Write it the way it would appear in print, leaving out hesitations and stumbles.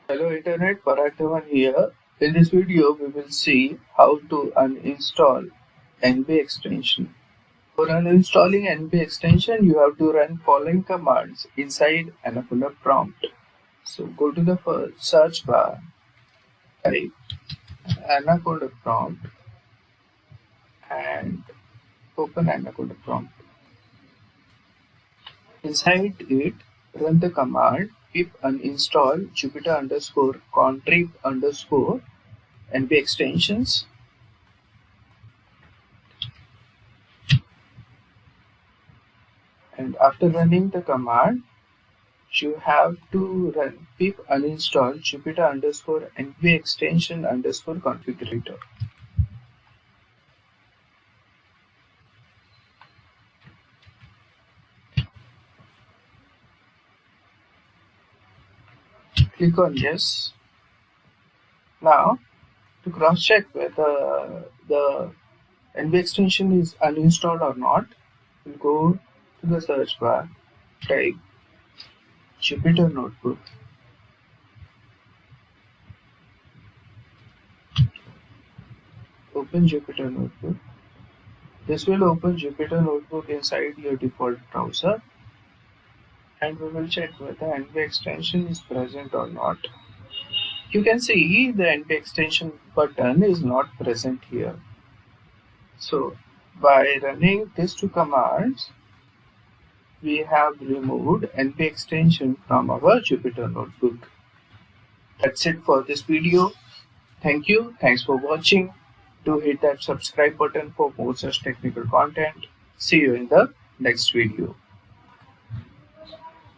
Hello Internet, Parag Dhawan here. In this video, we will see how to uninstall NB extension. For uninstalling NB extension, you have to run following commands inside anaconda prompt. So go to the first search bar, type anaconda prompt and open anaconda prompt. Inside it, run the command pip uninstall Jupyter underscore contrib underscore NB extensions. And after running the command, you have to run pip uninstall Jupyter underscore nb extension underscore configurator. Click on yes. Now, to cross check whether the nb extension is uninstalled or not, we'll go to the search bar, type Jupyter notebook. Open Jupyter notebook. This will open Jupyter notebook inside your default browser, and we will check whether NB extension is present or not. You can see the NB extension button is not present here. So by running these two commands, we have removed NB extension from our Jupyter notebook. That's it for this video. Thank you. Thanks for watching. Do hit that subscribe button for more such technical content. See you in the next video.